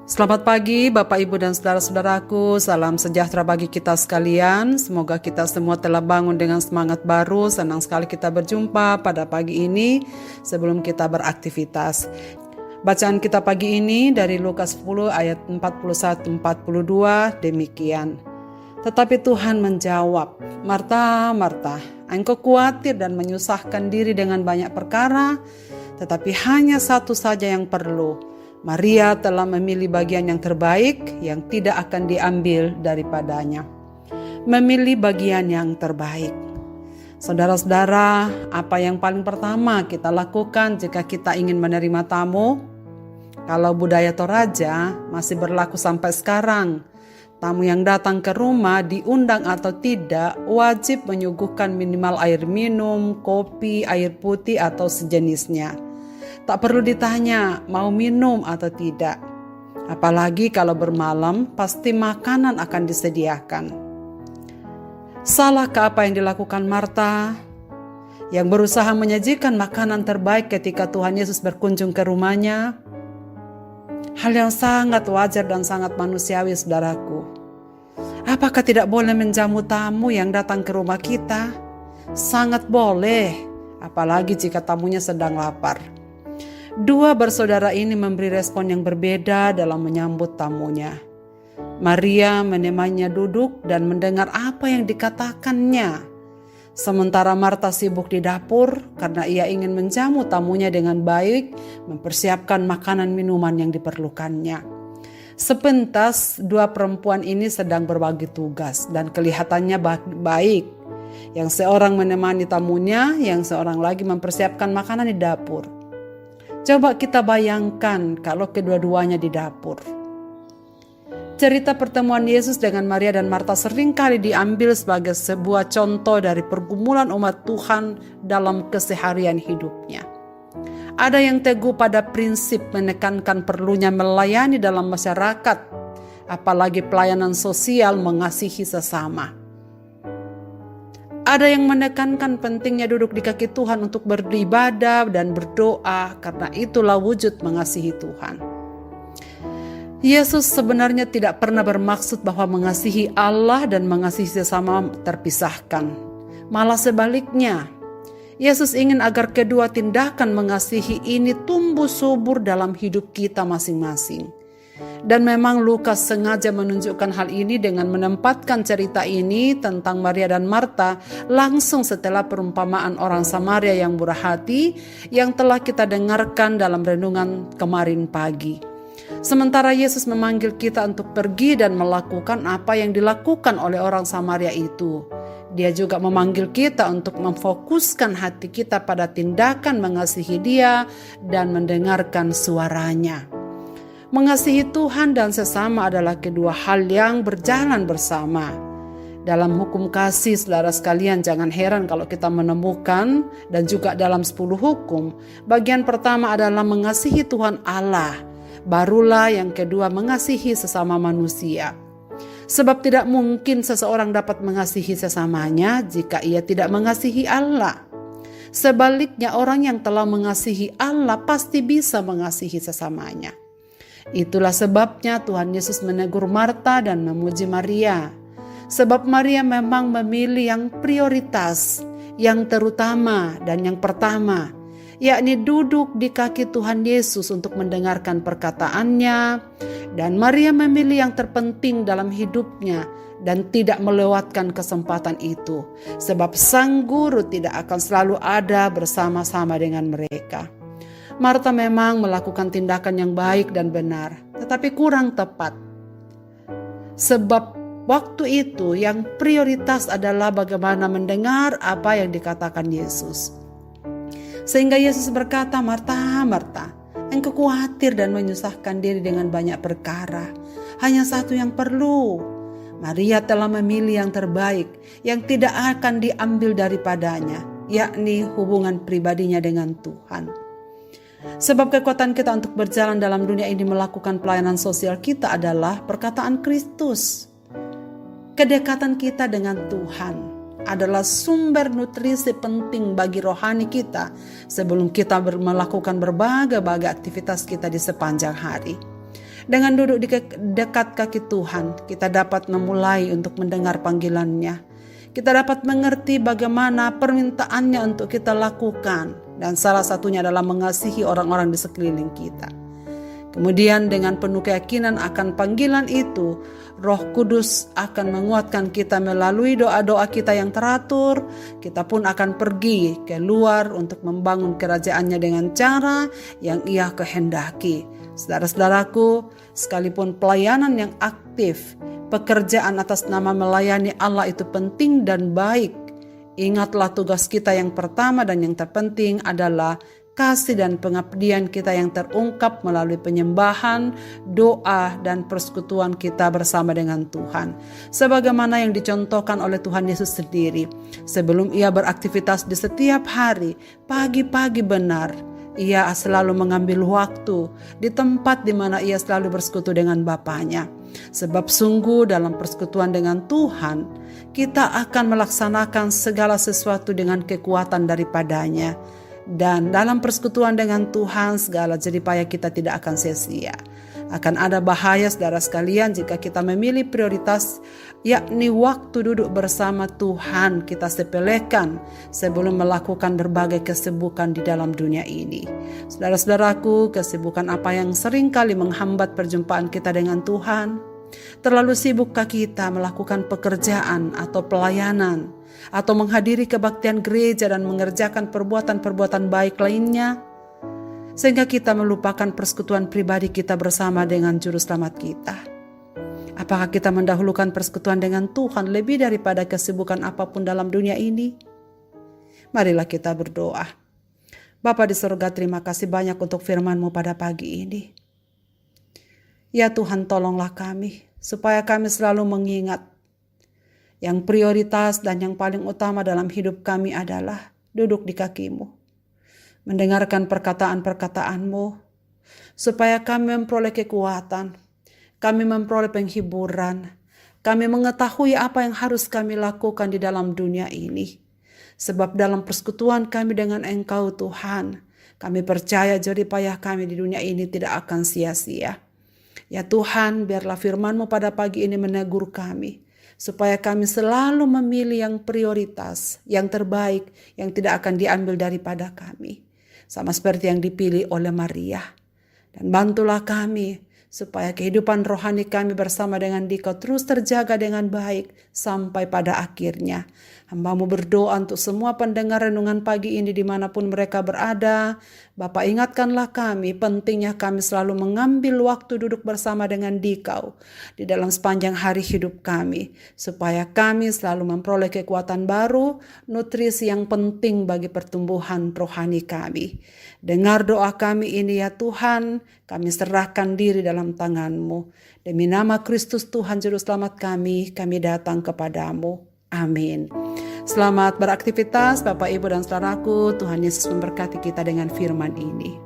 Selamat pagi Bapak Ibu dan saudara-saudaraku, salam sejahtera bagi kita sekalian. Semoga kita semua telah bangun dengan semangat baru. Senang sekali kita berjumpa pada pagi ini sebelum kita beraktivitas. Bacaan kita pagi ini dari Lukas 10 ayat 41-42 demikian. Tetapi Tuhan menjawab, Marta, Marta, engkau khawatir dan menyusahkan diri dengan banyak perkara, tetapi hanya satu saja yang perlu. Maria telah memilih bagian yang terbaik yang tidak akan diambil daripadanya. Memilih bagian yang terbaik. Saudara-saudara, apa yang paling pertama kita lakukan jika kita ingin menerima tamu? Kalau budaya Toraja masih berlaku sampai sekarang, tamu yang datang ke rumah diundang atau tidak wajib menyuguhkan minimal air minum, kopi, air putih atau sejenisnya. Tak perlu ditanya mau minum atau tidak. Apalagi kalau bermalam, pasti makanan akan disediakan. Salahkah apa yang dilakukan Marta yang berusaha menyajikan makanan terbaik ketika Tuhan Yesus berkunjung ke rumahnya? Hal yang sangat wajar dan sangat manusiawi, saudaraku. Apakah tidak boleh menjamu tamu yang datang ke rumah kita? Sangat boleh, apalagi jika tamunya sedang lapar. Dua bersaudara ini memberi respon yang berbeda dalam menyambut tamunya. Maria menemaninya duduk dan mendengar apa yang dikatakannya. Sementara Marta sibuk di dapur karena ia ingin menjamu tamunya dengan baik, mempersiapkan makanan minuman yang diperlukannya. Sepintas dua perempuan ini sedang berbagi tugas dan kelihatannya baik. Yang seorang menemani tamunya, yang seorang lagi mempersiapkan makanan di dapur. Coba kita bayangkan kalau kedua-duanya di dapur. Cerita pertemuan Yesus dengan Maria dan Marta seringkali diambil sebagai sebuah contoh dari pergumulan umat Tuhan dalam keseharian hidupnya. Ada yang teguh pada prinsip menekankan perlunya melayani dalam masyarakat, apalagi pelayanan sosial mengasihi sesama. Ada yang menekankan pentingnya duduk di kaki Tuhan untuk beribadah dan berdoa karena itulah wujud mengasihi Tuhan. Yesus sebenarnya tidak pernah bermaksud bahwa mengasihi Allah dan mengasihi sesama terpisahkan. Malah sebaliknya, Yesus ingin agar kedua tindakan mengasihi ini tumbuh subur dalam hidup kita masing-masing. Dan memang Lukas sengaja menunjukkan hal ini dengan menempatkan cerita ini tentang Maria dan Marta langsung setelah perumpamaan orang Samaria yang murah hati yang telah kita dengarkan dalam renungan kemarin pagi. Sementara Yesus memanggil kita untuk pergi dan melakukan apa yang dilakukan oleh orang Samaria itu. Dia juga memanggil kita untuk memfokuskan hati kita pada tindakan mengasihi Dia dan mendengarkan suaranya. Mengasihi Tuhan dan sesama adalah kedua hal yang berjalan bersama. Dalam hukum kasih, saudara sekalian, jangan heran kalau kita menemukan dan juga dalam 10 hukum, bagian pertama adalah mengasihi Tuhan Allah. Barulah yang kedua mengasihi sesama manusia. Sebab tidak mungkin seseorang dapat mengasihi sesamanya jika ia tidak mengasihi Allah. Sebaliknya, orang yang telah mengasihi Allah pasti bisa mengasihi sesamanya. Itulah sebabnya Tuhan Yesus menegur Marta dan memuji Maria. Sebab Maria memang memilih yang prioritas, yang terutama dan yang pertama, yakni duduk di kaki Tuhan Yesus untuk mendengarkan perkataannya. Dan Maria memilih yang terpenting dalam hidupnya dan tidak melewatkan kesempatan itu. Sebab sang guru tidak akan selalu ada bersama-sama dengan mereka. Marta memang melakukan tindakan yang baik dan benar, tetapi kurang tepat. Sebab waktu itu yang prioritas adalah bagaimana mendengar apa yang dikatakan Yesus. Sehingga Yesus berkata, Marta, Marta, engkau khawatir dan menyusahkan diri dengan banyak perkara. Hanya satu yang perlu. Maria telah memilih yang terbaik, yang tidak akan diambil daripadanya, yakni hubungan pribadinya dengan Tuhan. Sebab kekuatan kita untuk berjalan dalam dunia ini melakukan pelayanan sosial kita adalah perkataan Kristus. Kedekatan kita dengan Tuhan adalah sumber nutrisi penting bagi rohani kita sebelum kita melakukan berbagai aktivitas kita di sepanjang hari. Dengan duduk di dekat kaki Tuhan, kita dapat memulai untuk mendengar panggilan-Nya. Kita dapat mengerti bagaimana permintaannya untuk kita lakukan, dan salah satunya adalah mengasihi orang-orang di sekeliling kita. Kemudian dengan penuh keyakinan akan panggilan itu, Roh Kudus akan menguatkan kita melalui doa-doa kita yang teratur. Kita pun akan pergi keluar untuk membangun kerajaan-Nya dengan cara yang Ia kehendaki. Saudara-saudaraku, sekalipun pelayanan yang aktif, pekerjaan atas nama melayani Allah itu penting dan baik. Ingatlah tugas kita yang pertama dan yang terpenting adalah kasih dan pengabdian kita yang terungkap melalui penyembahan, doa, dan persekutuan kita bersama dengan Tuhan. Sebagaimana yang dicontohkan oleh Tuhan Yesus sendiri. Sebelum Ia beraktivitas di setiap hari, pagi-pagi benar, Ia selalu mengambil waktu di tempat di mana Ia selalu bersekutu dengan Bapa-Nya. Sebab sungguh dalam persekutuan dengan Tuhan, kita akan melaksanakan segala sesuatu dengan kekuatan daripada-Nya. Dan dalam persekutuan dengan Tuhan, segala jeripaya kita tidak akan sia-sia. Akan ada bahaya saudara sekalian jika kita memilih prioritas, yakni waktu duduk bersama Tuhan kita sepelekan sebelum melakukan berbagai kesibukan di dalam dunia ini. Saudara-saudaraku, kesibukan apa yang sering kali menghambat perjumpaan kita dengan Tuhan? Terlalu sibukkah kita melakukan pekerjaan atau pelayanan, atau menghadiri kebaktian gereja dan mengerjakan perbuatan-perbuatan baik lainnya, sehingga kita melupakan persekutuan pribadi kita bersama dengan Juru Selamat kita? Apakah kita mendahulukan persekutuan dengan Tuhan lebih daripada kesibukan apapun dalam dunia ini? Marilah kita berdoa. Bapa di surga, terima kasih banyak untuk firman-Mu pada pagi ini. Ya Tuhan, tolonglah kami, supaya kami selalu mengingat yang prioritas dan yang paling utama dalam hidup kami adalah duduk di kaki-Mu, mendengarkan perkataan-perkataan-Mu, supaya kami memperoleh kekuatan, kami memperoleh penghiburan, kami mengetahui apa yang harus kami lakukan di dalam dunia ini. Sebab dalam persekutuan kami dengan Engkau Tuhan, kami percaya jeripayah kami di dunia ini tidak akan sia-sia. Ya Tuhan, biarlah firman-Mu pada pagi ini menegur kami, supaya kami selalu memilih yang prioritas, yang terbaik, yang tidak akan diambil daripada kami. Sama seperti yang dipilih oleh Maria. Dan bantulah kami, supaya kehidupan rohani kami bersama dengan Dikau terus terjaga dengan baik sampai pada akhirnya. Hamba-Mu berdoa untuk semua pendengar renungan pagi ini dimanapun mereka berada. Bapa, ingatkanlah kami, pentingnya kami selalu mengambil waktu duduk bersama dengan Dikau di dalam sepanjang hari hidup kami, supaya kami selalu memperoleh kekuatan baru, nutrisi yang penting bagi pertumbuhan rohani kami. Dengar doa kami ini ya Tuhan, kami serahkan diri dalam tangan-Mu. Demi nama Kristus Tuhan Juru Selamat kami datang kepadamu. Amin. Selamat beraktivitas Bapak, Ibu, dan saudaraku. Tuhan Yesus memberkati kita dengan firman ini.